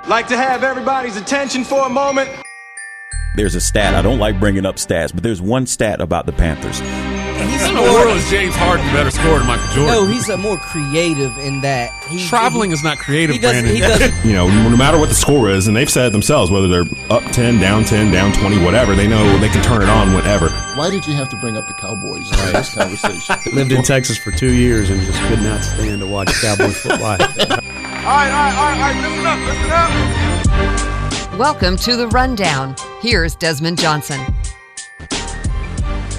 Like to have everybody's attention for a moment. There's a stat. I don't like bringing up stats, but there's one stat about the Panthers. He's in the world is James Harden better scorer than Michael Jordan? No, he's more creative in that. Traveling is not creative, Brandon. He doesn't. No matter what the score is, and they've said it themselves, whether they're up 10, down 20, whatever, they know they can turn it on whenever. Why did you have to bring up the Cowboys in this conversation? Lived in Texas for 2 years and just could not stand to watch Cowboys football. All right, listen up. Welcome to The Rundown. Here's Desmond Johnson.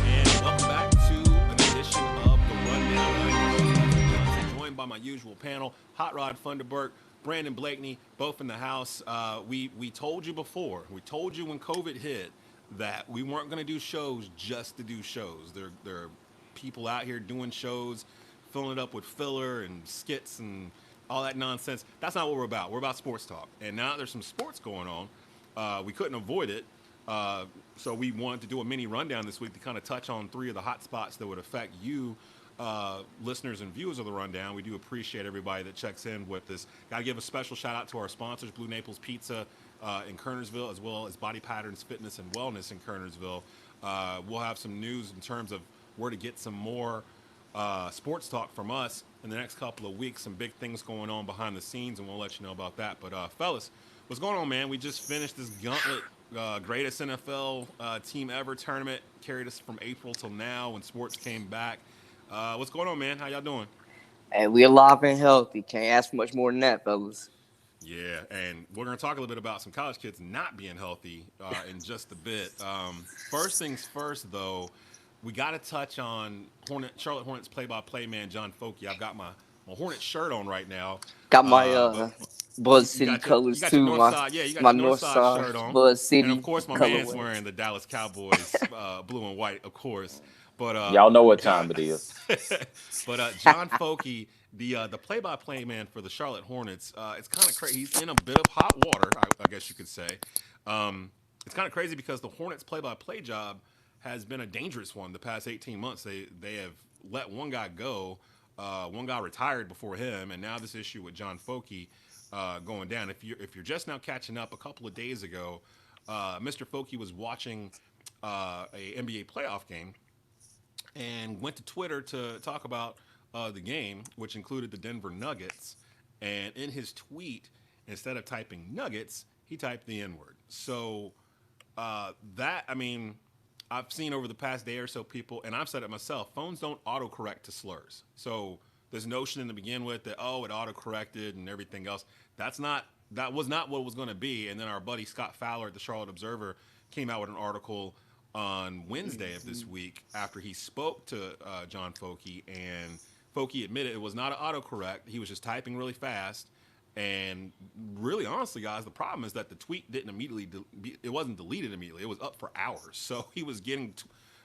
And welcome back to an edition of The Rundown. Joined by my usual panel, Hot Rod Funderburk, Brandon Blakney, both in the house. We told you before. We told you when COVID hit that we weren't going to do shows just to do shows. There are people out here doing shows, filling it up with filler and skits and all that nonsense. That's not what we're about. We're about sports talk. And now there's some sports going on. We couldn't avoid it. So we wanted to do a mini rundown this week to kind of touch on three of the hot spots that would affect you, listeners and viewers of the rundown. We do appreciate everybody that checks in with this. Got to give a special shout out to our sponsors, Blue Naples Pizza in Kernersville, as well as Body Patterns Fitness and Wellness in Kernersville. We'll have some news in terms of where to get some more sports talk from us in the next couple of weeks. Some big things going on behind the scenes, and we'll let you know about that. But fellas, what's going on, man? We just finished this gauntlet, greatest NFL team ever tournament. Carried us from April till now when sports came back. What's going on, man? How y'all doing? And we're alive and healthy. Can't ask for much more than that, fellas. Yeah, and we're going to talk a little bit about some college kids not being healthy in just a bit. First things first, though, we got to touch on Charlotte Hornets play-by-play man John Focke. I've got my Hornets shirt on right now. Got my Buzz City colors too. You got your North Side shirt on. Buzz City. And of course, my man's wearing the Dallas Cowboys blue and white, of course. But y'all know what time it is. But John Focke, the play-by-play man for the Charlotte Hornets, it's kind of crazy. He's in a bit of hot water, I guess you could say. It's kind of crazy because the Hornets play-by-play job has been a dangerous one the past 18 months. They have let one guy go. One guy retired before him, and now this issue with John Focke going down. If you're just now catching up, a couple of days ago, Mr. Focke was watching a NBA playoff game and went to Twitter to talk about the game, which included the Denver Nuggets. And in his tweet, instead of typing Nuggets, he typed the N-word. So I've seen over the past day or so people, and I've said it myself, phones don't autocorrect to slurs. So this notion to begin with that, it autocorrected and everything else, that was not what it was going to be. And then our buddy Scott Fowler at the Charlotte Observer came out with an article on Wednesday of this week after he spoke to John Focke, and Focke admitted it was not an autocorrect. He was just typing really fast. And really, honestly, guys, the problem is that the tweet didn't immediately it wasn't deleted immediately. It was up for hours. So he was getting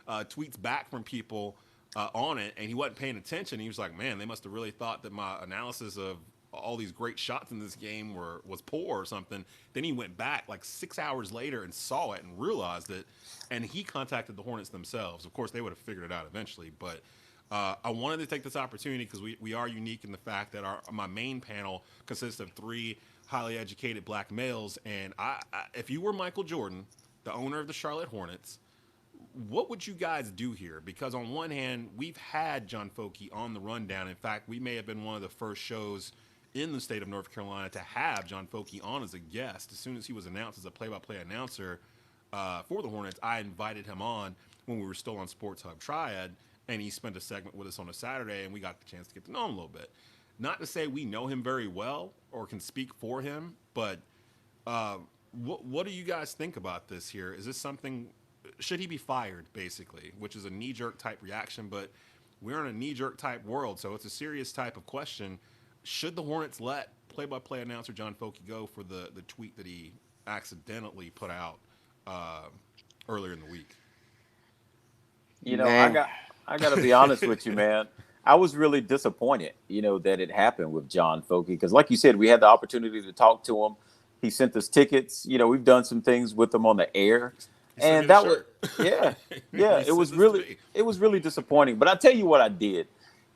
tweets back from people on it, and he wasn't paying attention. He was like, man, they must have really thought that my analysis of all these great shots in this game was poor or something. Then he went back like 6 hours later and saw it and realized it, and he contacted the Hornets themselves. Of course, they would have figured it out eventually, but I wanted to take this opportunity because we are unique in the fact that my main panel consists of three highly educated black males. And if you were Michael Jordan, the owner of the Charlotte Hornets, what would you guys do here? Because on one hand, we've had John Focke on the rundown. In fact, we may have been one of the first shows in the state of North Carolina to have John Focke on as a guest. As soon as he was announced as a play-by-play announcer for the Hornets, I invited him on when we were still on Sports Hub Triad. And he spent a segment with us on a Saturday, and we got the chance to get to know him a little bit. Not to say we know him very well or can speak for him, but what do you guys think about this here? Is this something – should he be fired, basically, which is a knee-jerk type reaction, but we're in a knee-jerk type world, so it's a serious type of question. Should the Hornets let play-by-play announcer John Focke go for the tweet that he accidentally put out earlier in the week? I got to be honest with you, man. I was really disappointed, that it happened with John Focke because, like you said, we had the opportunity to talk to him. He sent us tickets. We've done some things with him on the air, and that was, it was really disappointing. But I tell you what I did,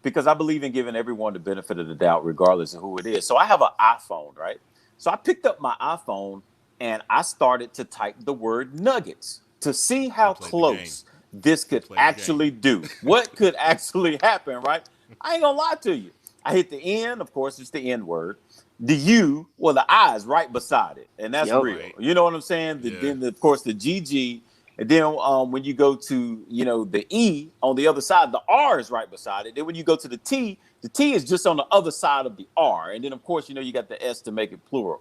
because I believe in giving everyone the benefit of the doubt, regardless of who it is. So I have an iPhone, right? So I picked up my iPhone and I started to type the word nuggets to see how close this could actually do. What could actually happen, right? I ain't gonna lie to you. I hit the N, of course, it's the N word. The U, well, the I is right beside it, and that's real. Right. You know what I'm saying? Then, of course, the GG, and then when you go to, the E on the other side, the R is right beside it. Then when you go to the T is just on the other side of the R, and then, of course, you got the S to make it plural.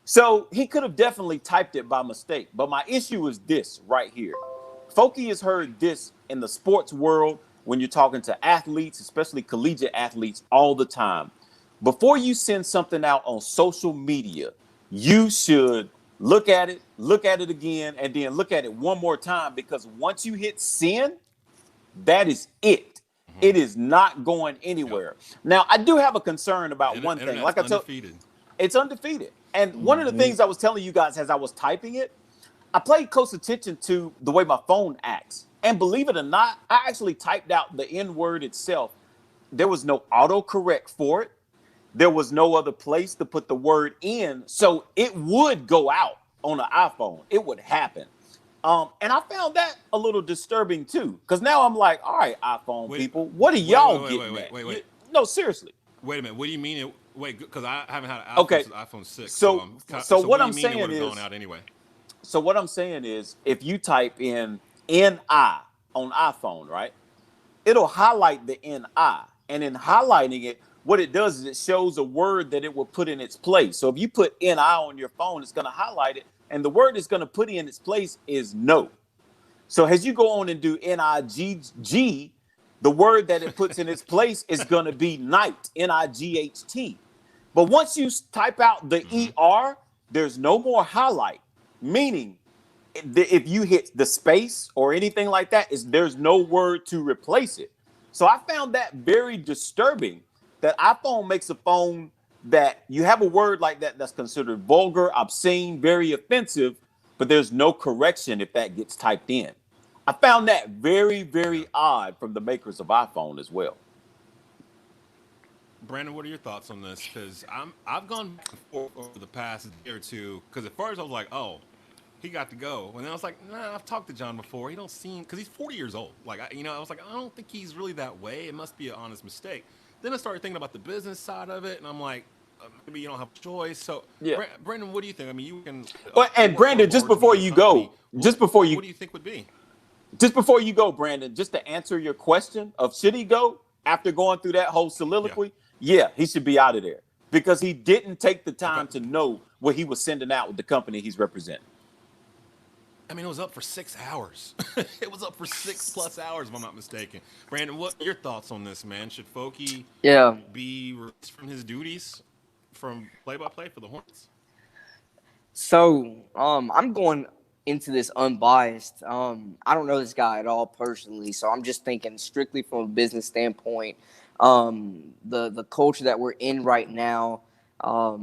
So he could have definitely typed it by mistake, but my issue is this right here. Focke has heard this in the sports world when you're talking to athletes, especially collegiate athletes, all the time. Before you send something out on social media, you should look at it again, and then look at it one more time, because once you hit send, that is it. Mm-hmm. It is not going anywhere. Yep. Now, I do have a concern about one thing. Like I told you, it's undefeated. And one of the things I was telling you guys as I was typing it, I paid close attention to the way my phone acts. And believe it or not, I actually typed out the N word itself. There was no autocorrect for it. There was no other place to put the word in. So it would go out on an iPhone. It would happen. And I found that a little disturbing too. Because now I'm like, all right, iPhone people, what are y'all getting at? Wait. No, seriously. Wait a minute. What do you mean? Because I haven't had an iPhone since iPhone 6. So what I'm saying is, gone out anyway? So what I'm saying is, if you type in NI on iPhone, right, it'll highlight the NI. And in highlighting it, what it does is it shows a word that it will put in its place. So if you put NI on your phone, it's going to highlight it. And the word it's going to put in its place is no. So as you go on and do NIGG, the word that it puts in its place is going to be night, NIGHT. But once you type out the ER, there's no more highlight, meaning if you hit the space or anything like that, there's no word to replace it. So I found that very disturbing, that iPhone makes a phone that you have a word like that that's considered vulgar, obscene, very offensive, but there's no correction if that gets typed in. I found that very, very odd from the makers of iPhone as well. Brandon, what are your thoughts on this? Because I've gone back and forth over the past year or two. Because at first I was like, oh, he got to go, and then I was like, nah, I've talked to John before. He don't seem, because he's 40 years old. Like, I was like, I don't think he's really that way. It must be an honest mistake. Then I started thinking about the business side of it, and I'm like, maybe you don't have a choice. So, yeah. Brandon, what do you think? I mean, you can. And Brandon, just before you go, what do you think would be? Just before you go, Brandon, just to answer your question of should he go after going through that whole soliloquy? Yeah, he should be out of there, because he didn't take the time to know what he was sending out with the company he's representing. I mean, it was up for 6 hours. It was up for 6+ hours, if I'm not mistaken. Brandon, what are your thoughts on this, man? Should Focke be released from his duties from play-by-play for the Hornets? So, I'm going into this unbiased. I don't know this guy at all personally, so I'm just thinking strictly from a business standpoint. The culture that we're in right now, the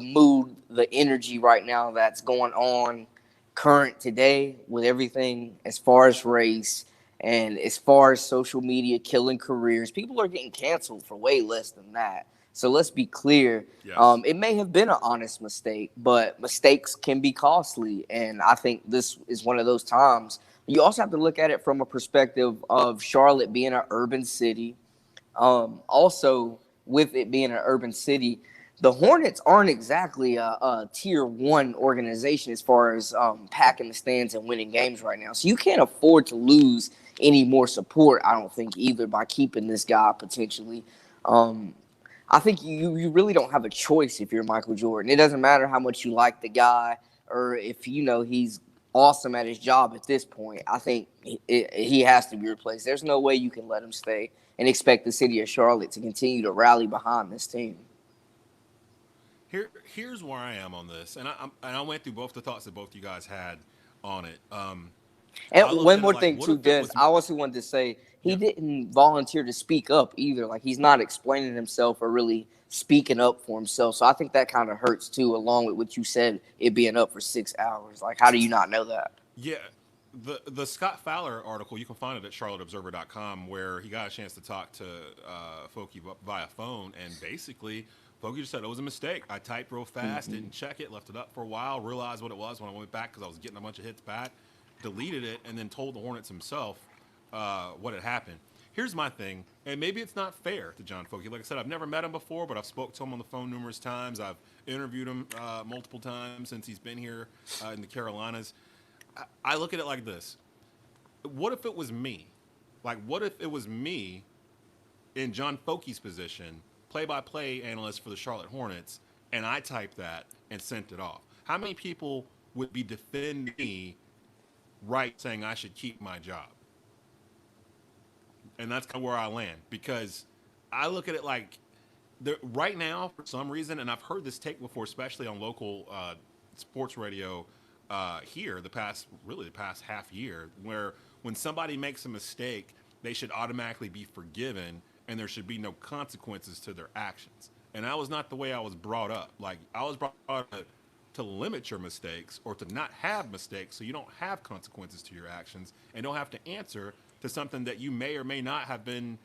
mood, the energy right now that's going on current today with everything as far as race and as far as social media killing careers, people are getting canceled for way less than that. So let's be clear. Yes. It may have been an honest mistake, but mistakes can be costly. And I think this is one of those times. You also have to look at it from a perspective of Charlotte being an urban city. Also, with it being an urban city, the Hornets aren't exactly a tier 1 organization as far as packing the stands and winning games right now. So you can't afford to lose any more support, I don't think, either, by keeping this guy potentially. I think you really don't have a choice if you're Michael Jordan. It doesn't matter how much you like the guy or if he's awesome at his job at this point. I think he has to be replaced. There's no way you can let him stay and expect the city of Charlotte to continue to rally behind this team. Here's where I am on this, and I went through both the thoughts that both you guys had on it. And one more thing too, Des, I also wanted to say he didn't volunteer to speak up either. Like, he's not explaining himself or really speaking up for himself. So I think that kind of hurts too, along with what you said, it being up for 6 hours. Like, how do you not know that? Yeah. The Scott Fowler article, you can find it at charlotteobserver.com, where he got a chance to talk to Focke via phone, and basically Focke just said it was a mistake. I typed real fast, didn't check it, left it up for a while, realized what it was when I went back because I was getting a bunch of hits back, deleted it, and then told the Hornets himself what had happened. Here's my thing, and maybe it's not fair to John Focke. Like I said, I've never met him before, but I've spoke to him on the phone numerous times. I've interviewed him multiple times since he's been here in the Carolinas. I look at it like this. What if it was me? Like, what if it was me in John Focke's position, play-by-play analyst for the Charlotte Hornets, and I typed that and sent it off? How many people would be defending me saying I should keep my job? And that's kind of where I land, because I look at it like right now, for some reason, and I've heard this take before, especially on local sports radio here the past half year, where when somebody makes a mistake, they should automatically be forgiven and there should be no consequences to their actions. And that was not the way I was brought up. Like, I was brought up to limit your mistakes or to not have mistakes so you don't have consequences to your actions and don't have to answer to something that you may or may not have been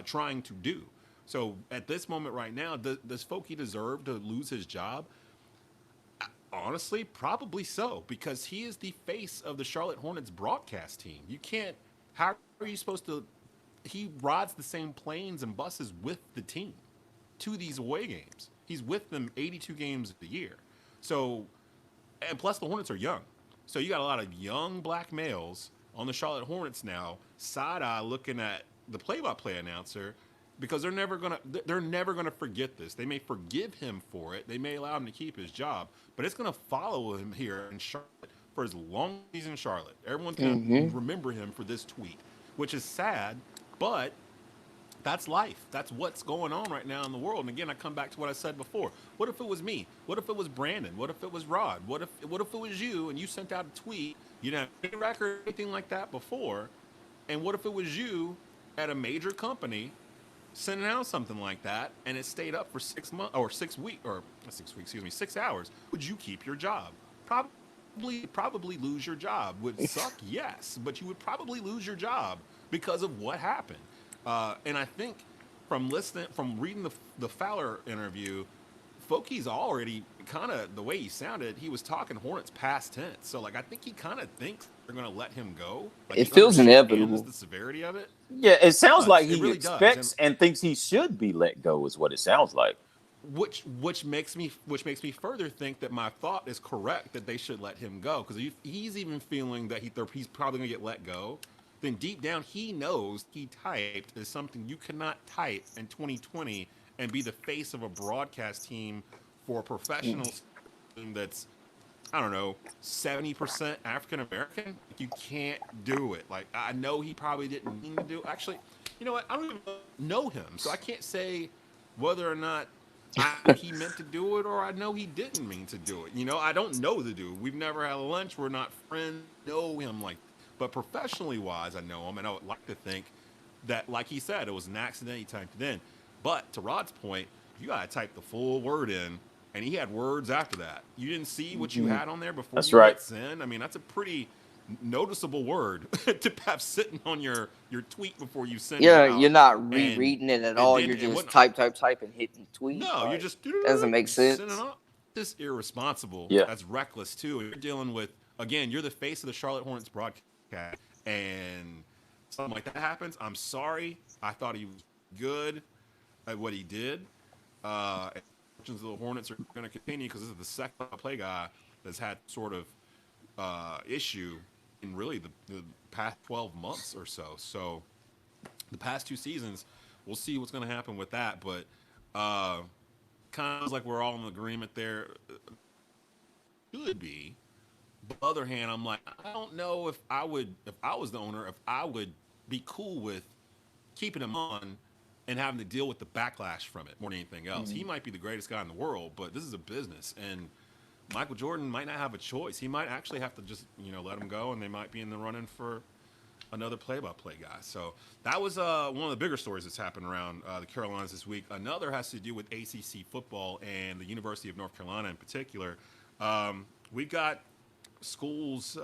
trying to do. So at this moment right now, does Focke deserve to lose his job? Honestly, probably so, because he is the face of the Charlotte Hornets broadcast team. You can't, how are you supposed to, he rides the same planes and buses with the team to these away games. He's with them 82 games a year. So, and plus the Hornets are young. So you got a lot of young black males on the Charlotte Hornets now, side-eye looking at the play-by-play announcer, because they're never gonna forget this. They may forgive him for it. They may allow him to keep his job, but it's gonna follow him here in Charlotte for as long as he's in Charlotte. Everyone's gonna remember him for this tweet, which is sad, but that's life. That's what's going on right now in the world. And again, I come back to what I said before. What if it was me? What if it was Brandon? What if it was Rod? What if it was you and you sent out a tweet? You didn't have any record or anything like that before. And what if it was you at a major company sending out something like that and it stayed up for 6 months or 6 weeks or 6 weeks, 6 hours? Would you keep your job? Probably lose your job. Would suck, yes, but you would probably lose your job because of what happened. And I think from reading the Fowler interview, Focke's already kind of, the way he sounded, he was talking Hornets past tense. So, like, I think he kind of thinks they're going to let him go. Like, it feels inevitable. The severity of it. Yeah, it sounds like he really expects and thinks he should be let go. Is what it sounds like. Which makes me further think that my thought is correct, that they should let him go, because he's even feeling that he's probably going to get let go. Then deep down he knows he typed is something you cannot type in 2020 and be the face of a broadcast team for a professional team that's, I don't know, 70% African American. You can't do it. Like, I know he probably didn't mean to do it. Actually, you know what? I don't even know him, so I can't say whether or not he meant to do it or I know he didn't mean to do it. You know, I don't know the dude. We've never had lunch. We're not friends. Know him like. But professionally wise, I know him, and I would like to think that, like he said, it was an accident. He typed it in. But to Rod's point, you got to type the full word in, and he had words after that. You didn't see what you had on there before you hit send. I mean, that's a pretty noticeable word to have sitting on your tweet before you send it out. You're not rereading it at all. You're just type, and hitting tweet. No, like, you're just doesn't make sense. Just irresponsible. Yeah. That's reckless, too. You're dealing with, again, you're the face of the Charlotte Hornets broadcast. And something like that happens, I'm sorry. I thought he was good at what he did. The Hornets are going to continue because this is the second play guy that's had sort of issue in really the past 12 months or so. So the past 2 seasons, we'll see what's going to happen with that. But kind of like we're all in agreement there. Should be. But on the other hand, I'm like, I don't know if I was the owner, if I would be cool with keeping him on and having to deal with the backlash from it more than anything else. He might be the greatest guy in the world, but this is a business, and Michael Jordan might not have a choice. He might actually have to just, let him go, and they might be in the running for another play-by-play guy. So that was one of the bigger stories that's happened around the Carolinas this week. Another has to do with ACC football and the University of North Carolina in particular. We've got schools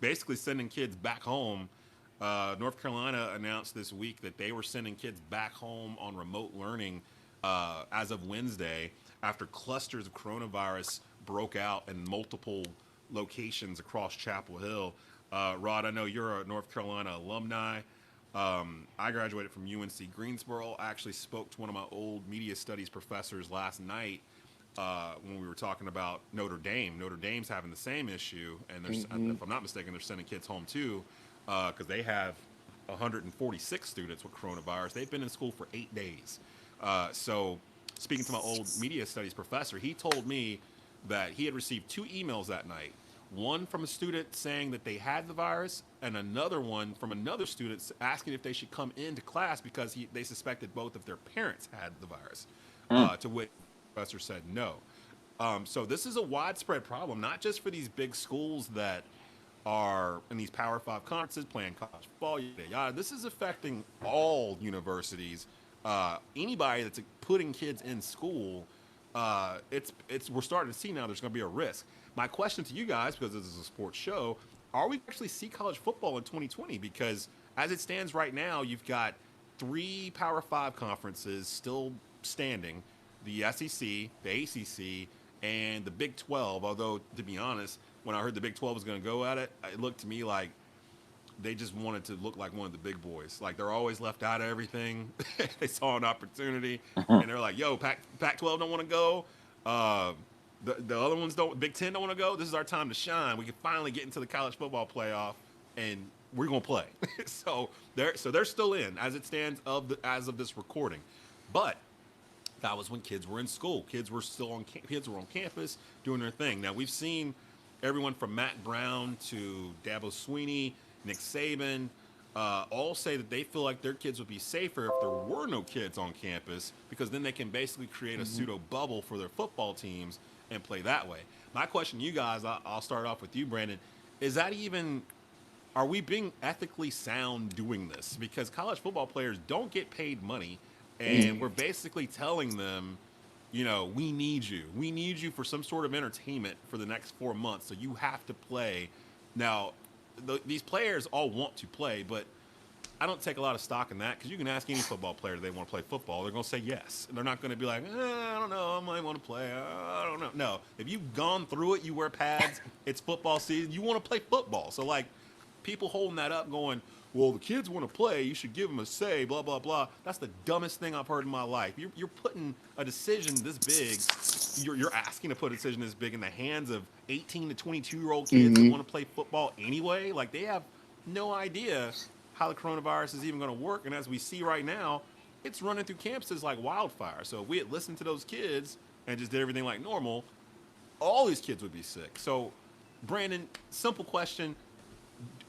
basically sending kids back home. North Carolina announced this week that they were sending kids back home on remote learning as of Wednesday, after clusters of coronavirus broke out in multiple locations across Chapel Hill. Rod, I know you're a North Carolina alumni. I graduated from UNC Greensboro. I actually spoke to one of my old media studies professors last night when we were talking about Notre Dame. Notre Dame's having the same issue, and if I'm not mistaken, they're sending kids home too because they have 146 students with coronavirus. They've been in school for 8 days. So speaking to my old media studies professor, he told me that he had received 2 emails that night. One from a student saying that they had the virus, and another one from another student asking if they should come into class because they suspected both of their parents had the virus, to which the professor said no. So this is a widespread problem, not just for these big schools that are in these Power 5 conferences playing college football. This is affecting all universities. Anybody that's putting kids in school, we're starting to see now there's going to be a risk. My question to you guys, because this is a sports show, are we actually see college football in 2020? Because as it stands right now, you've got 3 Power 5 conferences still standing, the SEC, the ACC, and the Big 12. Although, to be honest, when I heard the Big 12 was going to go at it, it looked to me like they just wanted to look like one of the big boys. Like, they're always left out of everything. They saw an opportunity, and they're like, yo, Pac-12 don't want to go. The other ones don't. Big Ten don't want to go. This is our time to shine. We can finally get into the college football playoff, and we're gonna play. so they're still in as it stands as of this recording. But that was when kids were in school. Kids were on campus doing their thing. Now we've seen everyone from Matt Brown to Dabo Swinney, Nick Saban, all say that they feel like their kids would be safer if there were no kids on campus, because then they can basically create a pseudo bubble for their football teams and play that way. My question to you guys, I'll start off with you, Brandon, are we being ethically sound doing this? Because college football players don't get paid money, and we're basically telling them, we need you. We need you for some sort of entertainment for the next 4 months, so you have to play. Now, these players all want to play, but I don't take a lot of stock in that, because you can ask any football player if they want to play football. They're going to say yes. They're not going to be like, I don't know, I might want to play. I don't know. No, if you've gone through it, you wear pads, it's football season, you want to play football. So, people holding that up going, well, the kids want to play, you should give them a say, blah, blah, blah. That's the dumbest thing I've heard in my life. You're putting a decision this big, you're asking to put a decision this big in the hands of 18 to 22-year-old kids who want to play football anyway. They have no idea how the coronavirus is even going to work. And as we see right now, it's running through campuses like wildfire. So if we had listened to those kids and just did everything like normal, all these kids would be sick. So, Brandon, simple question.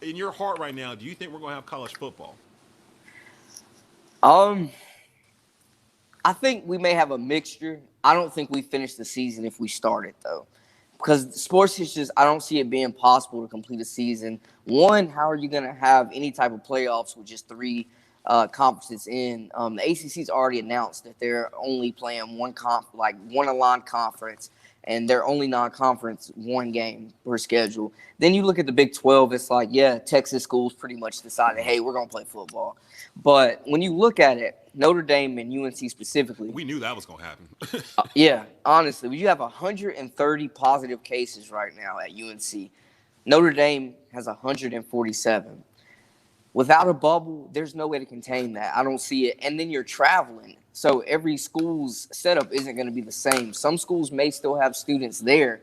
In your heart right now, do you think we're going to have college football? I think we may have a mixture. I don't think we finish the season if we start it, though. Because sports is just, I don't see it being possible to complete a season. One, how are you going to have any type of playoffs with just 3 conferences in? The ACC's already announced that they're only playing one aligned conference, and they're only non-conference 1 game per schedule. Then you look at the Big 12, it's like, yeah, Texas schools pretty much decided, hey, we're going to play football. But when you look at it, Notre Dame and UNC specifically. We knew that was going to happen. Yeah, honestly. You have 130 positive cases right now at UNC. Notre Dame has 147. Without a bubble, there's no way to contain that. I don't see it. And then you're traveling. So every school's setup isn't going to be the same. Some schools may still have students there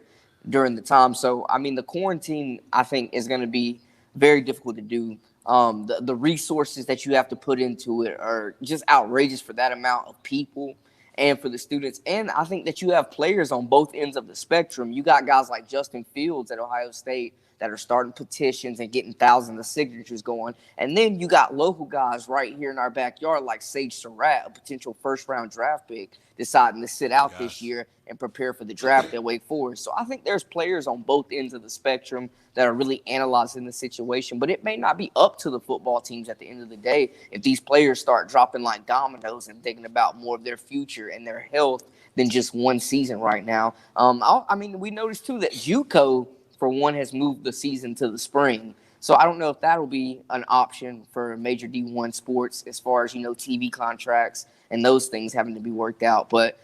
during the time. So, the quarantine, I think, is going to be very difficult to do. The resources that you have to put into it are just outrageous for that amount of people and for the students. And I think that you have players on both ends of the spectrum. You got guys like Justin Fields at Ohio State that are starting petitions and getting thousands of signatures going. And then you got local guys right here in our backyard like Sage Surratt, a potential first-round draft pick, deciding to sit out this year and prepare for the draft at Wake Forest. So I think there's players on both ends of the spectrum that are really analyzing the situation. But it may not be up to the football teams at the end of the day if these players start dropping like dominoes and thinking about more of their future and their health than just one season right now. We noticed, too, that JUCO, for one, has moved the season to the spring. So I don't know if that'll be an option for major D1 sports as far as, TV contracts and those things having to be worked out. But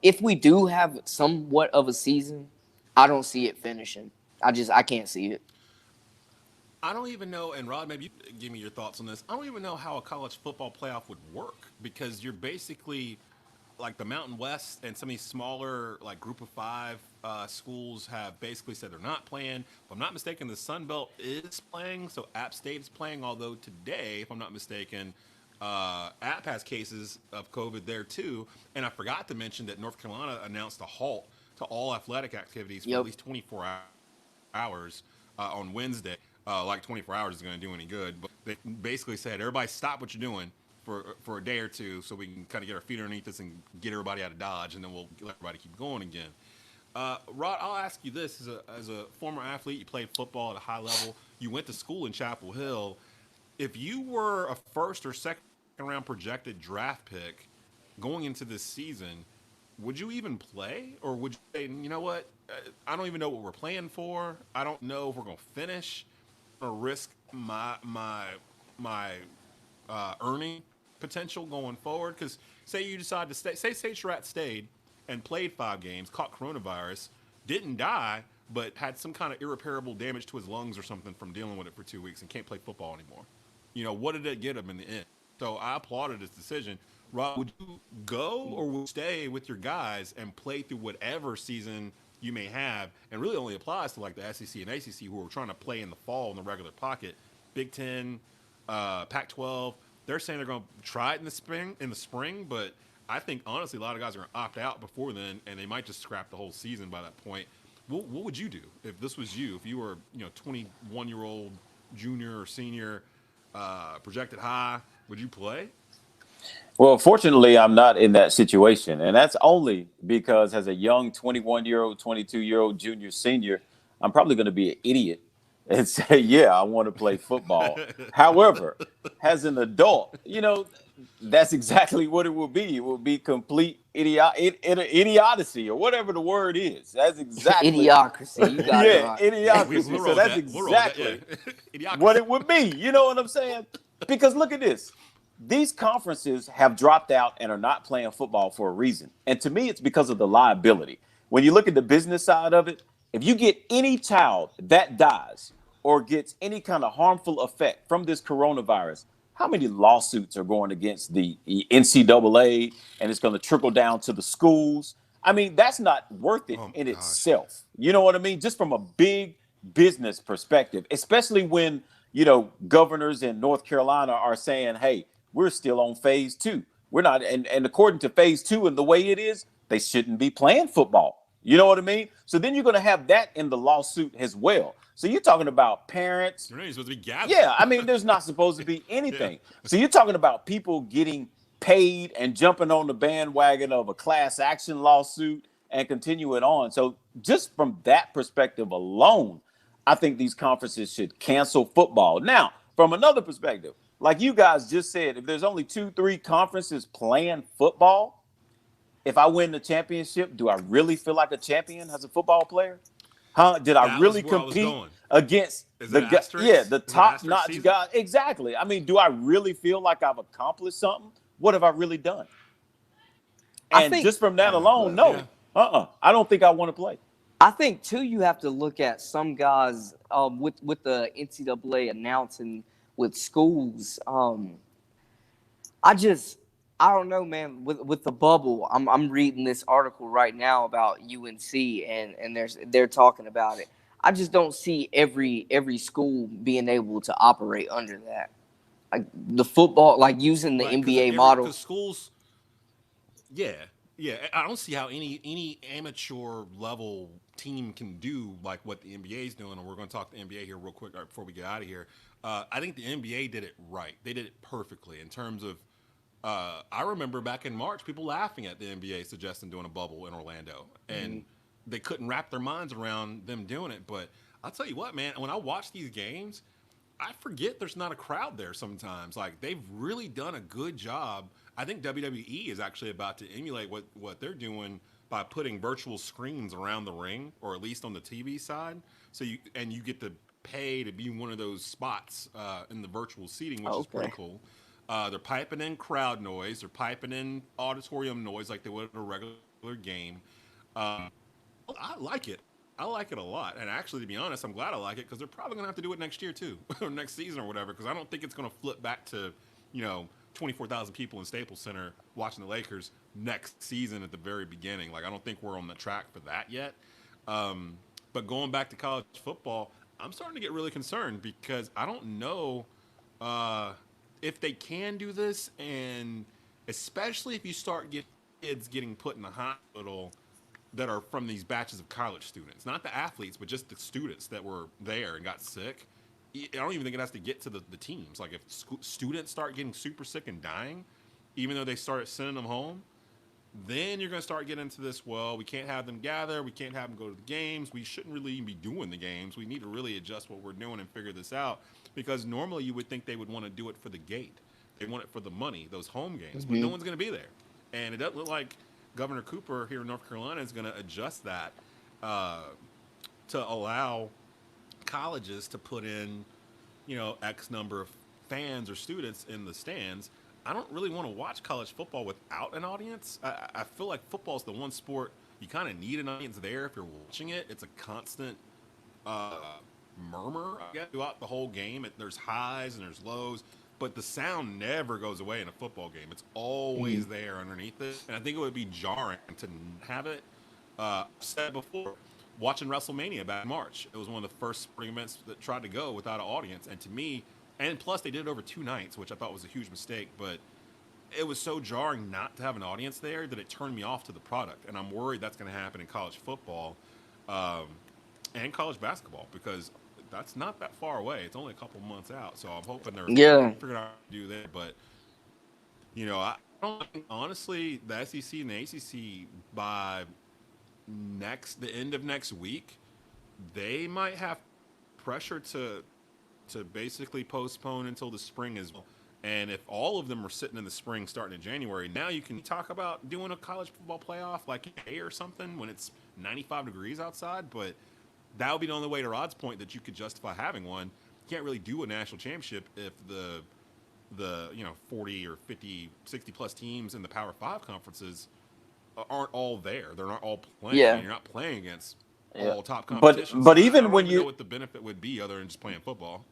if we do have somewhat of a season, I don't see it finishing. I can't see it. I don't even know, and Rod, maybe you give me your thoughts on this. I don't even know how a college football playoff would work, because you're basically like the Mountain West and some of these smaller, like Group of Five schools have basically said they're not playing. If I'm not mistaken, the Sun Belt is playing, so App State is playing. Although today, if I'm not mistaken, App has cases of COVID there too. And I forgot to mention that North Carolina announced a halt to all athletic activities for at least 24 hours on Wednesday. Like 24 hours is going to do any good, but they basically said, everybody stop what you're doing for a day or two so we can kind of get our feet underneath us and get everybody out of Dodge, and then we'll let everybody keep going again. Rod, I'll ask you this. As a former athlete, you played football at a high level. You went to school in Chapel Hill. If you were a first or second round projected draft pick going into this season, would you even play? Or would you say, you know what, I don't even know what we're playing for. I don't know if we're going to finish. I'm going to risk my earning potential going forward? Because say you decide to stay, say Shatrat stayed and played 5 games, caught coronavirus, didn't die, but had some kind of irreparable damage to his lungs or something from dealing with it for 2 weeks and can't play football anymore. You know, what did it get him in the end? So I applauded his decision. Rob, would you go or would you stay with your guys and play through whatever season you may have? And really only applies to like the SEC and ACC who are trying to play in the fall in the regular pocket. Big Ten, Pac-12, they're saying they're going to try it in the spring, but I think honestly a lot of guys are going to opt out before then, and they might just scrap the whole season by that point. What would you do if this was you? If you were, 21-year-old junior or senior, projected high, would you play? Well, fortunately, I'm not in that situation. And that's only because as a young 21-year-old, 22-year-old junior, senior, I'm probably going to be an idiot and say, yeah, I want to play football. However, as an adult, that's exactly what it will be. It will be complete idiocy or whatever the word is. That's exactly idiocracy. You got it right. Idiocracy. So that's exactly what it would be. You know what I'm saying? Because look at this. These conferences have dropped out and are not playing football for a reason. And to me, it's because of the liability. When you look at the business side of it, if you get any child that dies or gets any kind of harmful effect from this coronavirus, how many lawsuits are going against the NCAA, and it's going to trickle down to the schools? I mean, that's not worth it in itself. You know what I mean? Just from a big business perspective, especially when, governors in North Carolina are saying, hey, we're still on phase 2. We're not. And according to phase 2 and the way it is, they shouldn't be playing football. You know what I mean? So then you're going to have that in the lawsuit as well. So you're talking about parents. You're not supposed to be gathered. Yeah, I mean, there's not supposed to be anything. Yeah. So you're talking about people getting paid and jumping on the bandwagon of a class action lawsuit and continue it on. So just from that perspective alone, I think these conferences should cancel football. Now, from another perspective, like you guys just said, if there's only 2-3 conferences playing football, if I win the championship, do I really feel like a champion as a football player? Huh? Did I really compete against the top-notch guy? Exactly. I mean, do I really feel like I've accomplished something? What have I really done? And just from that alone, no. Yeah. I don't think I want to play. I think, too, you have to look at some guys with the NCAA announcing with schools. I don't know, man. With the bubble, I'm reading this article right now about UNC, and they're talking about it. I just don't see every school being able to operate under that. Like the football, like using the NBA model. Because schools, yeah. I don't see how any amateur level team can do like what the NBA is doing. And we're going to talk the NBA here real quick before we get out of here. I think the NBA did it right. They did it perfectly in terms of. I remember back in March, people laughing at the NBA suggesting doing a bubble in Orlando, and they couldn't wrap their minds around them doing it. But I'll tell you what, man, when I watch these games, I forget there's not a crowd there sometimes. Like, they've really done a good job. I think WWE is actually about to emulate what they're doing by putting virtual screens around the ring, or at least on the TV side. So you get to pay to be one of those spots in the virtual seating, which is pretty cool. They're piping in crowd noise. They're piping in auditorium noise like they would at a regular game. I like it. I like it a lot. And actually, to be honest, I'm glad I like it because they're probably going to have to do it next year too, or next season or whatever, because I don't think it's going to flip back to, 24,000 people in Staples Center watching the Lakers next season at the very beginning. Like, I don't think we're on the track for that yet. But going back to college football, I'm starting to get really concerned because I don't know if they can do this, and especially if you start getting kids getting put in the hospital that are from these batches of college students, not the athletes, but just the students that were there and got sick. I don't even think it has to get to the teams. Like, if students start getting super sick and dying, even though they started sending them home, then you're going to start getting into this, well, we can't have them gather. We can't have them go to the games. We shouldn't really even be doing the games. We need to really adjust what we're doing and figure this out, because normally you would think they would want to do it for the gate. They want it for the money, those home games, but no one's going to be there. And it doesn't look like Governor Cooper here in North Carolina is going to adjust that to allow colleges to put in, X number of fans or students in the stands. I don't really want to watch college football without an audience. I feel like football is the one sport you kind of need an audience there if you're watching it. It's a constant murmur, I guess, throughout the whole game. There's highs and there's lows, but the sound never goes away in a football game. It's always there underneath it, and I think it would be jarring to have it. Said before, watching WrestleMania back in March, it was one of the first sporting events that tried to go without an audience, and to me, and plus they did it over 2 nights, which I thought was a huge mistake, but it was so jarring not to have an audience there that it turned me off to the product, and I'm worried that's going to happen in college football and college basketball, because that's not that far away. It's only a couple months out, so I'm hoping they're figuring out how to do that. But I don't think, honestly, the SEC and the ACC by the end of next week, they might have pressure to basically postpone until the spring as well. And if all of them are sitting in the spring starting in January, now you can talk about doing a college football playoff like in May or something when it's 95 degrees outside, but that would be the only way to Rod's point that you could justify having one. You can't really do a national championship if the 40 or 50, 60 plus teams in the Power 5 conferences aren't all there. They're not all playing. Yeah. You're not playing against all top competition. But even I don't when even know what the benefit would be other than just playing football.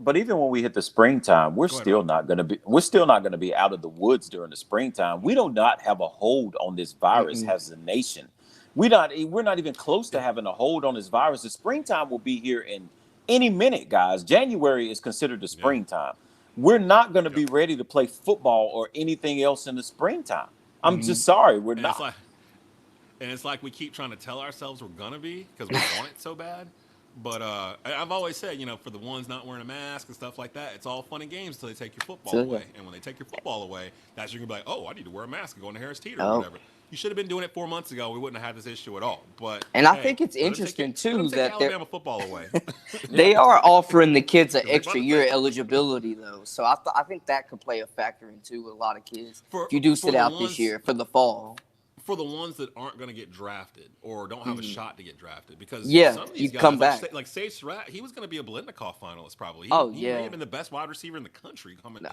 But even when we hit the springtime, we're still not going to be out of the woods during the springtime. We do not have a hold on this virus as a nation. We're not even close to having a hold on this virus. The springtime will be here in any minute, guys. January is considered the springtime. We're not going to be ready to play football or anything else in the springtime. I'm just sorry, we're not. It's like we keep trying to tell ourselves we're going to be because we want it so bad. But I've always said, for the ones not wearing a mask and stuff like that, it's all fun and games until they take your football away. And when they take your football away, that's when you're going to be like, oh, I need to wear a mask and go into Harris Teeter or whatever. You should have been doing it 4 months ago. We wouldn't have had this issue at all. But I think it's interesting too that Alabama football away. They are offering the kids an extra year eligibility though, so I think that could play a factor into a lot of kids. If you do sit out this year for the fall. For the ones that aren't going to get drafted or don't have a shot to get drafted, because some of these guys, come back. Like Sage Surratt, he was going to be a Blitnikoff finalist probably. He may have been the best wide receiver in the country coming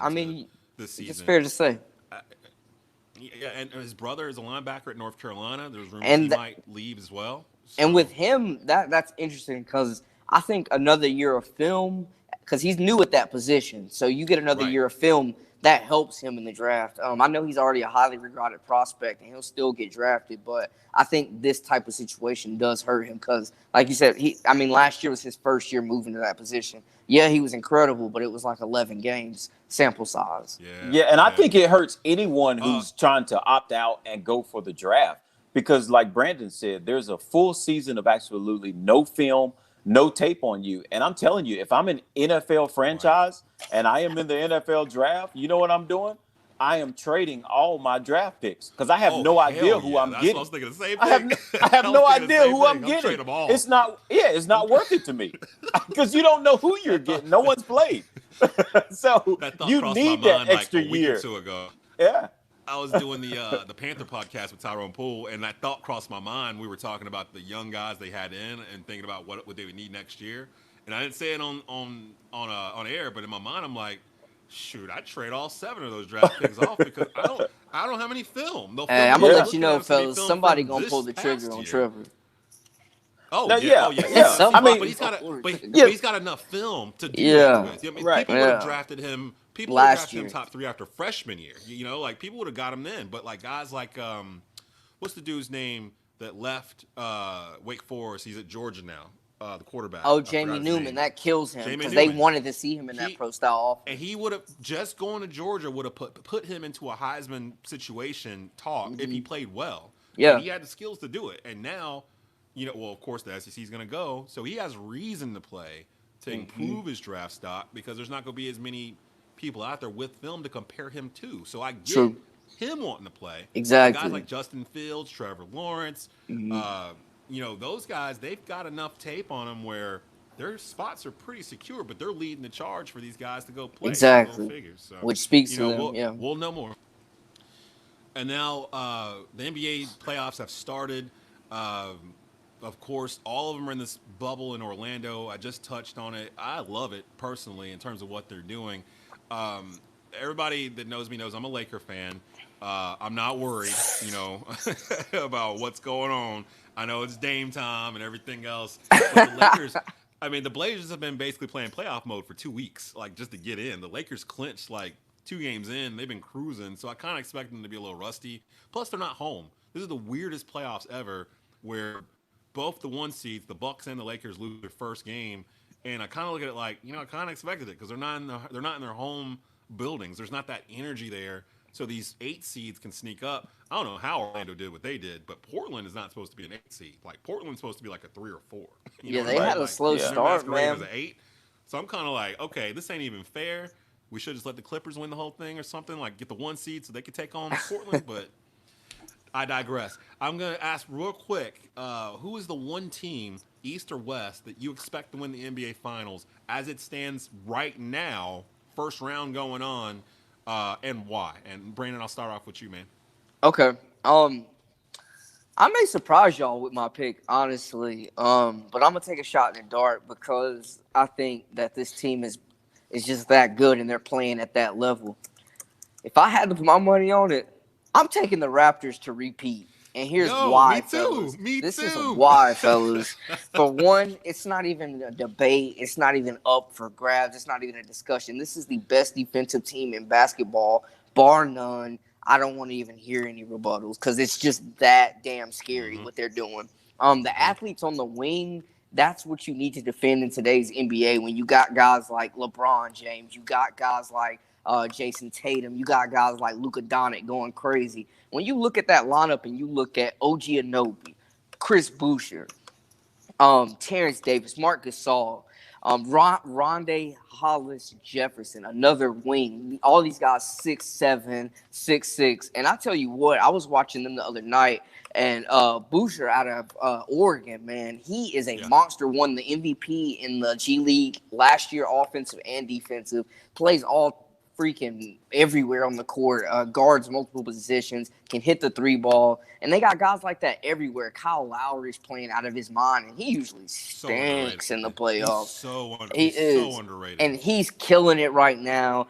this season. It's fair to say. Yeah, and his brother is a linebacker at North Carolina. There's rumors he might leave as well. So. And with him, that's interesting because I think another year of film, because he's new at that position, so you get another year of film, that helps him in the draft. I know he's already a highly regarded prospect, and he'll still get drafted, but I think this type of situation does hurt him because, like you said, last year was his first year moving to that position. Yeah, he was incredible, but it was like 11 games sample size. I think it hurts anyone who's trying to opt out and go for the draft because, like Brandon said, there's a full season of absolutely no film, no tape on you. And I'm telling you, if I'm an NFL franchise and I am in the NFL draft, you know what I'm doing? I am trading all my draft picks because I have no idea who I'm getting. I was thinking the same thing. I have no idea who I'm getting. It's not worth it to me because you don't know who you're getting. No one's played. So you need that extra year. A week or two ago. Yeah. I was doing the Panther podcast with Tyrone Poole, and that thought crossed my mind. We were talking about the young guys they had in and thinking about what they would need next year. And I didn't say it on air, but in my mind, I'm like, Shoot, I'd trade all 7 of those draft picks off because I don't have any film. Hey, I'm gonna let you know, fellas. Somebody gonna pull the trigger on Trevor. Oh, no, yeah. I mean, but he's got enough film to do that with. I mean, right. People would have drafted him. People would have drafted him top 3 after freshman year. You know, like people would have got him then. But like guys like what's the dude's name that left Wake Forest? He's at Georgia now. The quarterback. Oh, Jamie Newman. That kills him because they wanted to see him in that pro style offense. And he would have just going to Georgia would have put him into a Heisman situation talk if he played well. Yeah, and he had the skills to do it. And now, you know, well, of course the SEC is going to go, so he has reason to play to improve his draft stock because there's not going to be as many people out there with film to compare him to. So I get him wanting to play. Exactly. Guys like Justin Fields, Trevor Lawrence. You know, those guys, they've got enough tape on them where their spots are pretty secure, but they're leading the charge for these guys to go play. Exactly. So, which speaks to them, we'll know more. And now the NBA playoffs have started. Of course, all of them are in this bubble in Orlando. I just touched on it. I love it personally in terms of what they're doing. Everybody that knows me knows I'm a Laker fan. I'm not worried, you know, about what's going on. I know it's Dame time and everything else. But the Lakers, I mean, the Blazers have been basically playing playoff mode for 2 weeks, like just to get in. The Lakers clinched like 2 games in. They've been cruising, so I kind of expect them to be a little rusty. Plus, they're not home. This is the weirdest playoffs ever where both the 1 seeds, the Bucks and the Lakers, lose their first game. And I kind of look at it like, you know, I kind of expected it because they're not in their home buildings. There's not that energy there. So these 8 seeds can sneak up. I don't know how Orlando did what they did, but Portland is not supposed to be an 8 seed. Like Portland's supposed to be like a 3 or 4. They had a slow start, man. As an 8. So I'm kind of like, okay, this ain't even fair. We should just let the Clippers win the whole thing or something. Like get the 1 seed so they could take on Portland. But I digress. I'm gonna ask real quick, who is the 1 team, East or West, that you expect to win the NBA Finals as it stands right now? First round going on. And why? And Brandon, I'll start off with you, man. Okay. I may surprise y'all with my pick, honestly. But I'm gonna take a shot in the dark because I think that this team is just that good and they're playing at that level. If I had to put my money on it, I'm taking the Raptors to repeat. And here's why, fellas. This is why, fellas. For one, it's not even a debate. It's not even up for grabs. It's not even a discussion. This is the best defensive team in basketball, bar none. I don't want to even hear any rebuttals because it's just that damn scary what they're doing. The athletes on the wing, that's what you need to defend in today's NBA when you got guys like LeBron James. You got guys like Jason Tatum. You got guys like Luka Doncic going crazy. When you look at that lineup and you look at OG Anunoby, Chris Boucher, Terrence Davis, Marc Gasol, Rondé Hollis Jefferson, another wing. All these guys 6'7", 6'6". And I tell you what, I was watching them the other night, and Boucher out of Oregon, man, he is a monster. Won the MVP in the G League last year, offensive and defensive. Plays all freaking everywhere on the court, guards multiple positions, can hit the 3 ball, and they got guys like that everywhere. Kyle Lowry's playing out of his mind, and he usually stinks in the playoffs. So underrated, and he's killing it right now.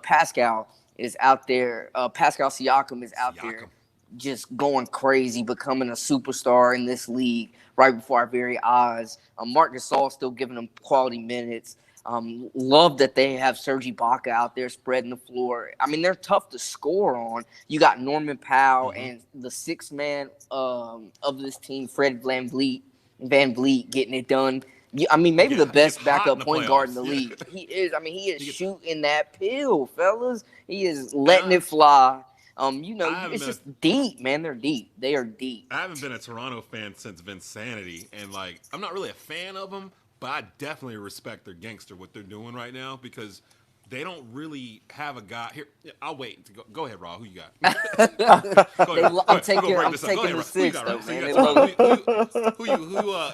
Pascal is out there. Pascal Siakam is out there, just going crazy, becoming a superstar in this league right before our very eyes. Marc Gasol still giving them quality minutes. Love that they have Serge Ibaka out there spreading the floor. I mean, they're tough to score on. You got Norman Powell and the 6th man of this team, Fred VanVleet, getting it done. I mean, maybe the best backup point guard in the league. He is. I mean, he is shooting that pill, fellas. He is letting it fly. It's just deep, man. They're deep. They are deep. I haven't been a Toronto fan since Vinsanity, and like, I'm not really a fan of them. But I definitely respect their gangster, what they're doing right now, because they don't really have a guy here. I'll wait. Go ahead, Rod. Who you got? I'm taking the 6, though, man.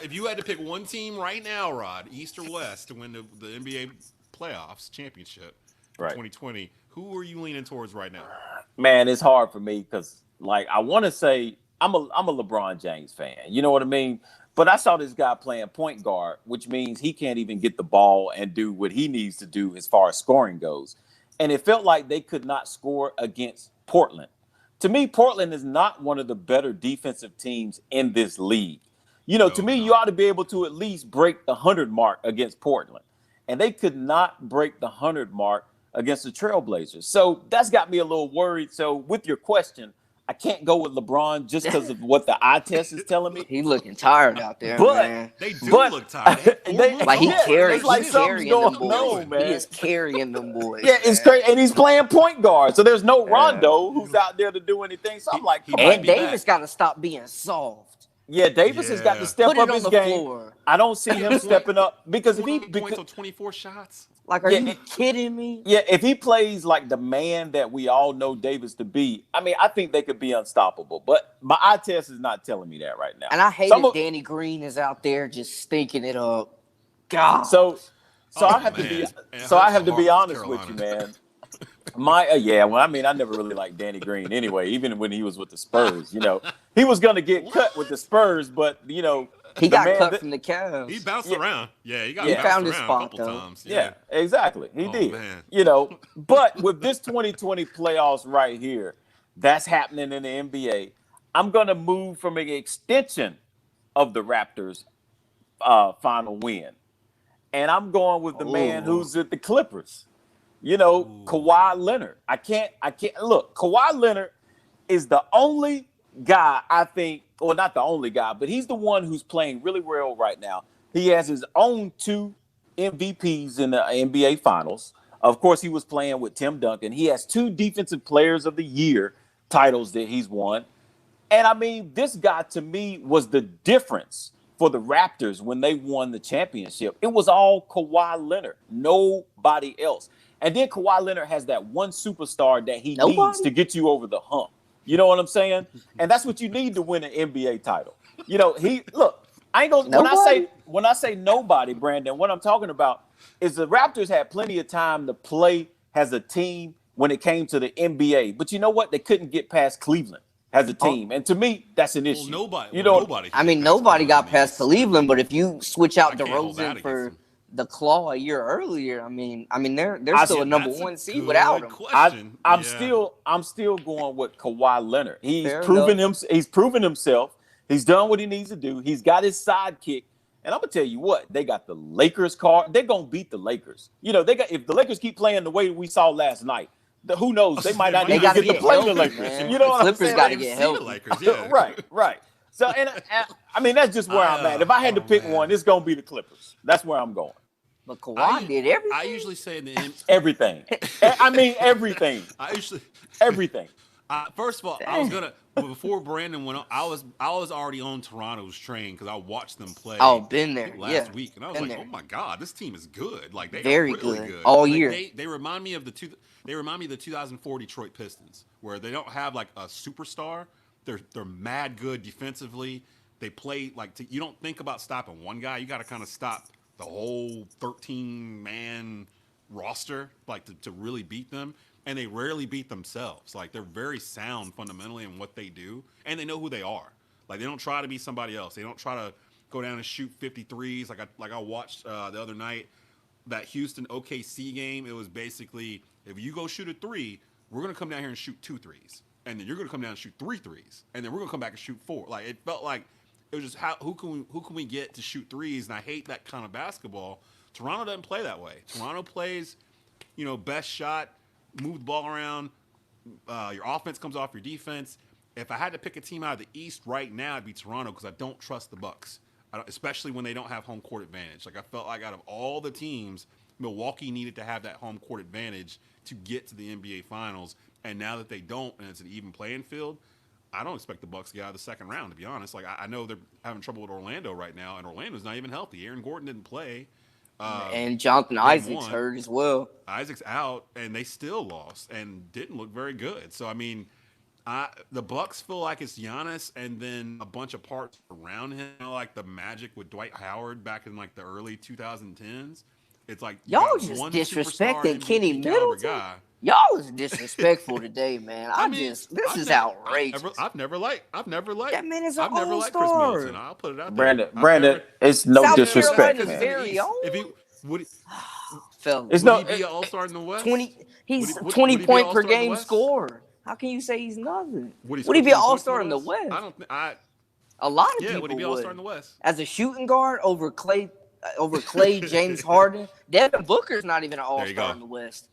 If you had to pick one team right now, Rod, East or West, to win the NBA playoffs championship in 2020, who are you leaning towards right now? Man, it's hard for me because, like, I want to say I'm a LeBron James fan. You know what I mean? But I saw this guy playing point guard, which means he can't even get the ball and do what he needs to do as far as scoring goes. And it felt like they could not score against Portland. To me, Portland is not one of the better defensive teams in this league. To me, you ought to be able to at least break the 100 mark against Portland. And they could not break the 100 mark against the Trailblazers. So that's got me a little worried. So with your question, I can't go with LeBron just because of what the eye test is telling me. He looking tired out there, but, man. They do look tired. He's carrying them boys. on, man. He is carrying them boys. Yeah, it's crazy. And he's playing point guard. So there's no Rondo who's out there to do anything. So I'm like, and Davis got to stop being soft. Yeah, Davis has got to step up his game. Floor. I don't see him stepping up because if he points on 24 shots. Like, are you kidding me? Yeah, if he plays like the man that we all know Davis to be, I mean, I think they could be unstoppable. But my eye test is not telling me that right now. And I hate that Danny Green is out there just stinking it up. God. So I have to be honest with you, man. I never really liked Danny Green anyway, even when he was with the Spurs. He was going to get cut with the Spurs, but he got cut from the Cavs. He bounced around. Yeah, he found his spot a couple times. Yeah, exactly. He did. Man. But with this 2020 playoffs right here, that's happening in the NBA. I'm going to move from an extension of the Raptors' final win, and I'm going with the man who's at the Clippers. Kawhi Leonard. I can't look. Kawhi Leonard is the only guy I think, or not the only guy, but he's the one who's playing really well right now. He has his own 2 MVPs in the NBA Finals. Of course, he was playing with Tim Duncan. He has 2 Defensive Players of the Year titles that he's won. And I mean, this guy to me was the difference for the Raptors when they won the championship. It was all Kawhi Leonard, nobody else. And then Kawhi Leonard has that one superstar that he needs to get you over the hump. You know what I'm saying? And that's what you need to win an NBA title. I ain't gonna when I say nobody, Brandon, what I'm talking about is the Raptors had plenty of time to play as a team when it came to the NBA. But you know what? They couldn't get past Cleveland as a team. And to me, that's an issue. Nobody. Nobody got past Cleveland, but if you switch out DeRozan for the Claw a year earlier, they're still a number 1 seed without him. I'm still going with Kawhi Leonard. He's proven himself. He's done what he needs to do. He's got his sidekick. And I'm gonna tell you what, they got the Lakers card. They're gonna beat the Lakers. If the Lakers keep playing the way we saw last night, who knows? They might not even get to play the Lakers. Man. You know what I'm Clippers saying? got to get healthy. Lakers, yeah. Right. So, and that's just where I'm at. If I had to pick one, it's gonna be the Clippers. That's where I'm going. But Kawhi did everything. I usually say everything. Everything. Everything. First of all, I was gonna before Brandon went on. I was already on Toronto's train because I watched them play. Been there last week, and I was like, oh my god, this team is good. Like they very are really good all year. They remind me of the 2004 Detroit Pistons, where they don't have like a superstar. They're mad good defensively. They play you don't think about stopping one guy. You got to kind of stop the whole 13-man roster, to really beat them. And they rarely beat themselves. Like, they're very sound fundamentally in what they do, and they know who they are. Like, they don't try to be somebody else. They don't try to go down and shoot 53s. Like I watched the other night, that Houston OKC game. It was basically, if you go shoot a 3, we're going to come down here and shoot 2 threes. And then you're going to come down and shoot 3 threes. And then we're going to come back and shoot 4. Like, it felt like it was just who can we get to shoot 3s? And I hate that kind of basketball. Toronto doesn't play that way. Toronto plays, best shot, move the ball around. Your offense comes off your defense. If I had to pick a team out of the East right now, it'd be Toronto because I don't trust the Bucks, especially when they don't have home court advantage. Like, I felt like out of all the teams, Milwaukee needed to have that home court advantage to get to the NBA Finals. And now that they don't, and it's an even playing field, I don't expect the Bucks to get out of the second round, to be honest. Like, I know they're having trouble with Orlando right now, and Orlando's not even healthy. Aaron Gordon didn't play. And Jonathan Isaac's hurt as well. Isaac's out, and they still lost and didn't look very good. So, the Bucks feel like it's Giannis and then a bunch of parts around him, like the Magic with Dwight Howard back in the early 2010s. It's like you Y'all got just one disrespecting superstar Kenny MVP caliber Middleton. guy. Y'all is disrespectful today, man. This is outrageous. I've never liked that man is an I've never liked Chris all-star. Middleton. I'll put it out there. Brandon, it's no South disrespect, Carolina's man. very own. If he would, Fellas, It's would he be an all-star in the West? 20. He's Would he 20 be an point per all-star in the game West? scorer. How can you say he's nothing? Would he Would he be an 20 points all-star in the West? I don't think. A lot of people Would he be all-star in the West? As a shooting guard over Clay, James Harden. Devin Booker's not even an all-star in the West.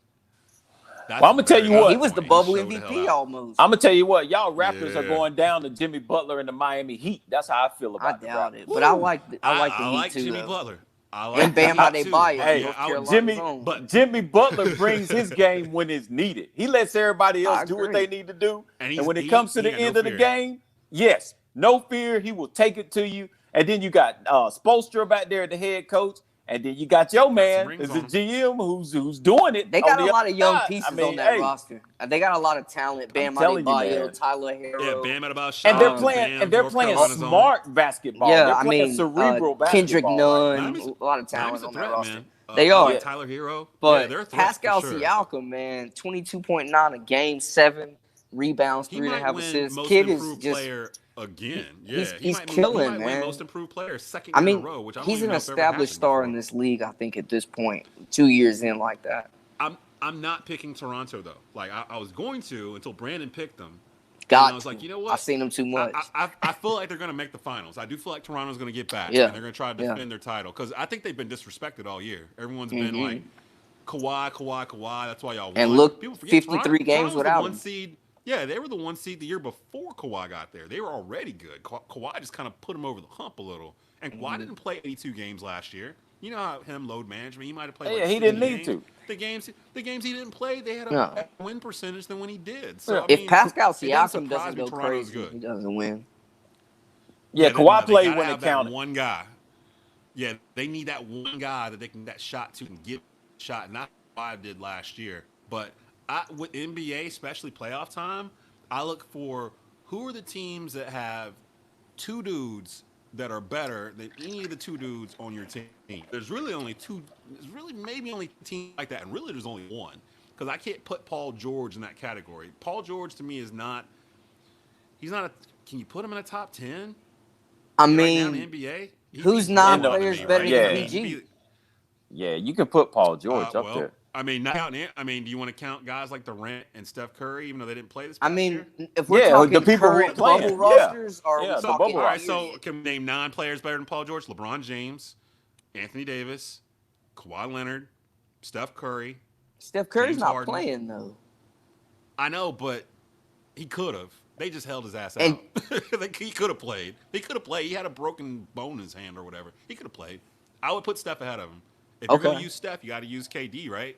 Well, I'm gonna tell you what. He was the bubble MVP almost. I'm gonna tell you what. Y'all Raptors are going down to Jimmy Butler and the Miami Heat. That's how I feel about it. I doubt it, but I like the Heat too. Jimmy Butler. And Bam Adebayo. Jimmy Butler brings his game when it's needed. He lets everybody else do what they need to do. And when it comes to the end of the game, yes, no fear. He will take it to you. And then you got Spoelstra back there, the head coach. And then you got your man, is the GM, who's doing it. They got a lot of young pieces on that roster. They got a lot of talent. Bam Adebayo, Tyler Hero. Yeah, Bam Adebayo. And they're playing smart basketball. Yeah, they're playing cerebral basketball. Kendrick Nunn, a lot of talent on that roster. They are. Tyler Hero. But Pascal Siakam, man, 22.9 a game, 7 rebounds, 3.5 assists. Kid is just again. He's killing, man. Win most improved player second year in a row, which I don't he's even an know established star in this league. I think at this point, 2 years in like that. I'm not picking Toronto though. Like I was going to until Brandon picked them. I was like, you know what? I've seen them too much. I feel like they're going to make the finals. I do feel like Toronto's going to get back. Yeah. And they're going to try to defend their title because I think they've been disrespected all year. Everyone's been like, Kawhi. That's why y'all won. And look, People forget 53 games without him. Yeah, they were the 1 seed the year before Kawhi got there. They were already good. Kawhi just kind of put him over the hump a little. And Kawhi didn't play 82 games last year. You know how him load management. He might have played. He didn't need to. The games he didn't play, they had a win percentage than when he did. So if Pascal Siakam doesn't go crazy, he doesn't win. Yeah, Kawhi played when it counted. One guy. Yeah, they need that one guy that they can that shot to and get shot. Not what Kawhi did last year, but with NBA, especially playoff time, I look for who are the teams that have 2 dudes that are better than any of the 2 dudes on your team. There's really only 2. There's really maybe only a team like that, and really there's only one because I can't put Paul George in that category. Paul George to me is not. He's not a. Can you put him in a top 10? I mean, right now in the NBA, who's 9 players better than PG? Yeah, you can put Paul George up there. I mean, do you want to count guys like Durant and Steph Curry, even though they didn't play this past year? If we're talking the people current bubble rosters, are we talking? All right, so can we name 9 players better than Paul George? LeBron James, Anthony Davis, Kawhi Leonard, Steph Curry. Steph Curry's not playing though. I know, but he could have. They just held his ass out. He could have played. He could have played. He had a broken bone in his hand or whatever. He could have played. I would put Steph ahead of him. If you're going to use Steph, you got to use KD, right?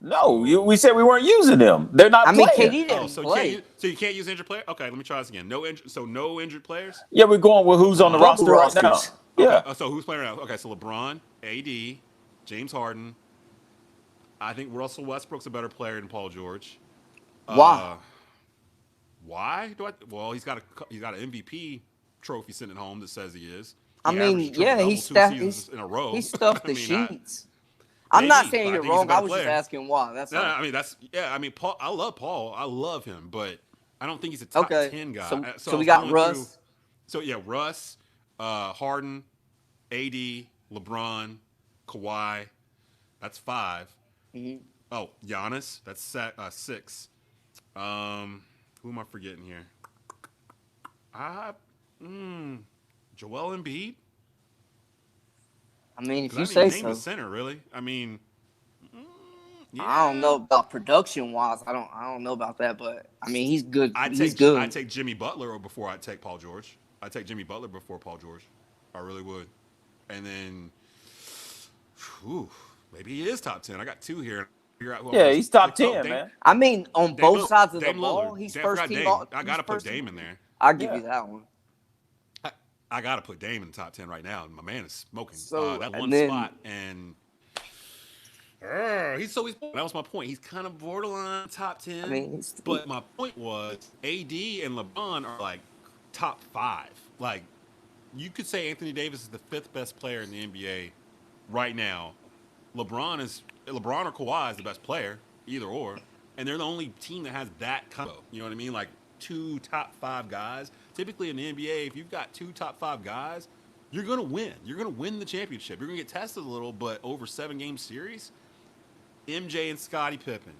No, we said we weren't using them. They're not playing. KD didn't play. So you can't use injured players? Okay, let me try this again. No injured players? Yeah, we're going with who's on the roster right now. Yeah. Okay, so who's playing right now? Okay, so LeBron, AD, James Harden. I think Russell Westbrook's a better player than Paul George. Why? Why? Well, he's got an MVP trophy sitting at home that says he is. He stuffed the sheets. I'm not saying you're wrong. I was just asking why. That's all. Paul. I love Paul. I love him, but I don't think he's a top 10 guy. So we got Russ. Russ, Harden, AD, LeBron, Kawhi. That's 5. Mm-hmm. Oh, Giannis. That's 6. Who am I forgetting here? Joel Embiid. If you say so. A center, really. Yeah. I don't know about production wise. I don't know about that, but he's good. He's good. I'd take Jimmy Butler before I'd take Paul George. I'd take Jimmy Butler before Paul George. I really would. And then, maybe he is top 10. I got 2 here. He's top 10, man. On both sides of the ball, he's first team. I gotta put Dame in there. I'll give you that one. I got to put Dame in the top 10 right now. My man is smoking that one spot. And that was my point. He's kind of borderline top 10. But my point was AD and LeBron are like top 5. Like, you could say Anthony Davis is the 5th best player in the NBA right now LeBron or Kawhi is the best player, either or, and they're the only team that has that combo. You know what I mean? Like 2 top 5 guys. Typically in the NBA, if you've got 2 top 5 guys, you're gonna win. You're gonna win the championship. You're gonna get tested a little, but over 7-game series, MJ and Scottie Pippen,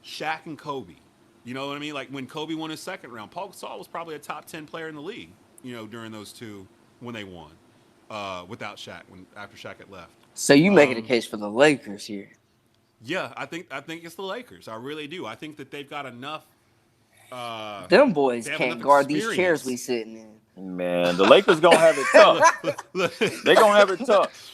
Shaq and Kobe. You know what I mean? Like when Kobe won his second round, Paul Gasol was probably a top 10 player in the league. You know, during those two when they won, without Shaq after Shaq had left. So you making a case for the Lakers here? Yeah, I think it's the Lakers. I really do. I think that they've got enough. Them boys can't guard these chairs we sitting in. Man, the Lakers gonna have it tough. They gonna have it tough.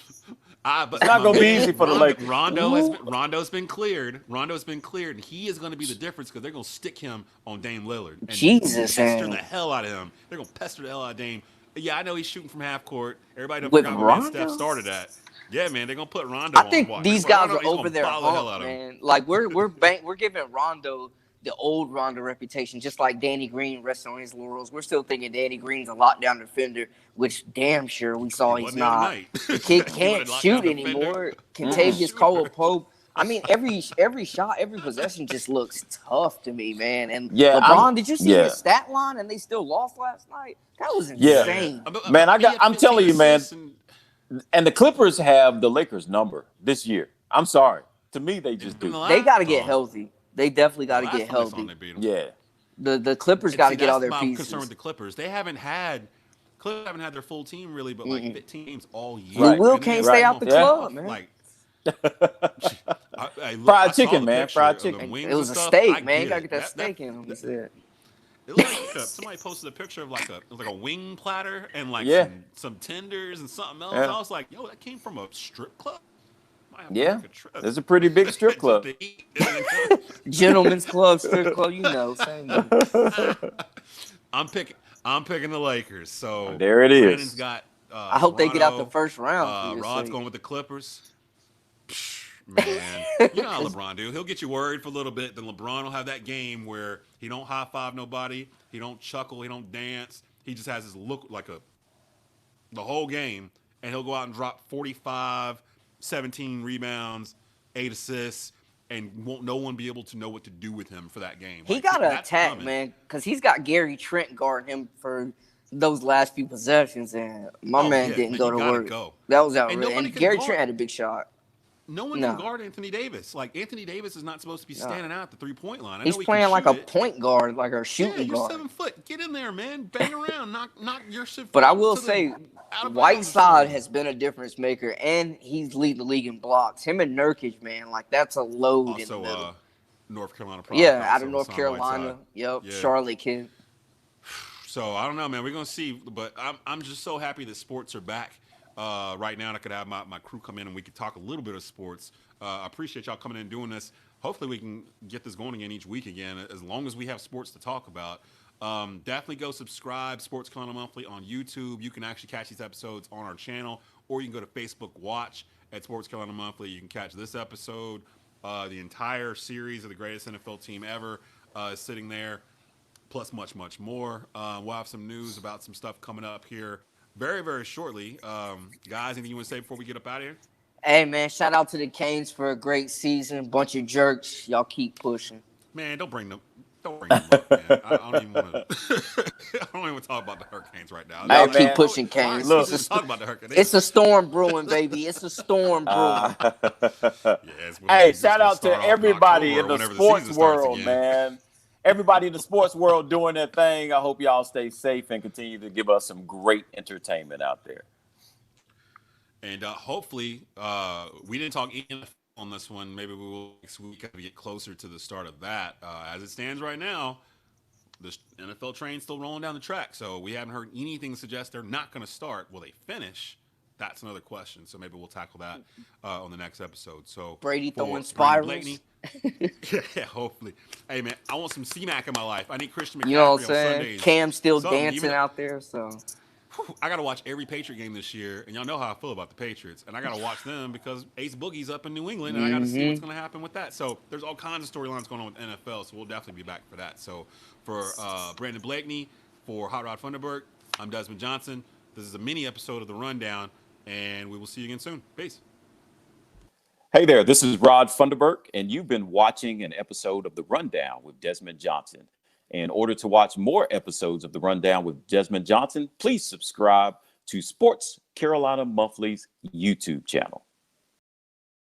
But it's not gonna be easy for the Lakers. Rondo's been cleared. Rondo's been cleared, and he is going to be the difference because they're going to stick him on Dame Lillard. And Jesus, pester the hell out of him. They're going to pester the hell out of Dame. Yeah, I know he's shooting from half court. Everybody don't forget where Steph started at. Yeah, man, they're going to put Rondo on. I think these guys are over their hump, man. Like we're giving Rondo the old Rondo reputation, just like Danny Green resting on his laurels. We're still thinking Danny Green's a lockdown defender, which damn sure we saw he's not. The kid can't shoot anymore. Contavious Caldwell-Pope. I mean, every shot, every possession just looks tough to me, man. And LeBron, did you see his stat line? And they still lost last night. That was insane. Yeah. Man, I'm telling you, man. And the Clippers have the Lakers number this year. I'm sorry. To me, they just do. They got to get healthy. They definitely got to get healthy. Yeah. The Clippers got to get all their pieces. I'm concerned with the Clippers. They haven't had their full team really, but like 15 games all year. Right. Will can't stay out the club, man. Like, fried chicken, man. Fried chicken. It was a steak, man. You got to get that steak in them. It looked like somebody posted a picture of like a wing platter and like some tenders and something else. I was like, yo, that came from a strip club? Yeah, it's a pretty big strip club. Gentlemen's club, strip club, you know. Same. I'm picking the Lakers. So there it is. Brandon's got. I hope they get out the first round. Rod's going with the Clippers. Man, you know how LeBron do. He'll get you worried for a little bit. Then LeBron will have that game where he don't high five nobody, he don't chuckle, he don't dance. He just has his look like the whole game, and he'll go out and drop 45. 17 rebounds, 8 assists, and won't no one be able to know what to do with him for that game. He got to attack, man, because he's got Gary Trent guarding him for those last few possessions, and my man didn't go to work. That was outrageous. And Gary Trent had a big shot. No one can guard Anthony Davis. Like, Anthony Davis is not supposed to be standing out at the three-point line. He's playing like a point guard, like a shooting guard. 7 foot. Get in there, man. Bang around. knock your shit. But I will say, Whiteside has been a difference maker, and he's leading the league in blocks. Him and Nurkic, man, like that's a load in the middle. North Carolina. Out of North Carolina. Yep, yeah. Charlotte kid. So I don't know, man. We're gonna see, but I'm just so happy that sports are back. Right now, and I could have my crew come in and we could talk a little bit of sports. I appreciate y'all coming in and doing this. Hopefully, we can get this going again each week again, as long as we have sports to talk about. Definitely go subscribe, Sports Carolina Monthly on YouTube. You can actually catch these episodes on our channel, or you can go to Facebook Watch at Sports Carolina Monthly. You can catch this episode, the entire series of the greatest NFL team ever is sitting there, plus much, much more. We'll have some news about some stuff coming up here very, very shortly. Guys, anything you want to say before we get up out of here? Hey, man, shout out to the Canes for a great season. Bunch of jerks. Y'all keep pushing. Man, don't bring them up, man. I don't even want to. I don't even want to talk about the Hurricanes right now. Y'all keep pushing, Canes. Look, let's talk about the Hurricanes. It's a storm brewing, baby. It's a storm brewing. Hey, shout out to everybody in the sports world, man. Everybody in the sports world doing their thing. I hope y'all stay safe and continue to give us some great entertainment out there. And hopefully, we didn't talk NFL on this one. Maybe we will next week as we get closer to the start of that. As it stands right now, the NFL train's still rolling down the track. So we haven't heard anything suggest they're not going to start. Will they finish? That's another question. So maybe we'll tackle that on the next episode. So Brady throwing spirals. Blakney, yeah, hopefully. Hey, man, I want some C-Mac in my life. I need Christian McCaffrey. You know what I'm on saying? Sundays. Cam's still dancing out there, so. I got to watch every Patriot game this year, and y'all know how I feel about the Patriots. And I got to watch them because Ace Boogie's up in New England, and I got to see what's going to happen with that. So there's all kinds of storylines going on with NFL, so we'll definitely be back for that. So for Brandon Blakney, for Hot Rod Funderburk, I'm Desmond Johnson. This is a mini episode of The Rundown, and we will see you again soon. Peace. Hey there, this is Rod Funderburk, and you've been watching an episode of The Rundown with Desmond Johnson. In order to watch more episodes of The Rundown with Desmond Johnson, please subscribe to Sports Carolina Monthly's YouTube channel.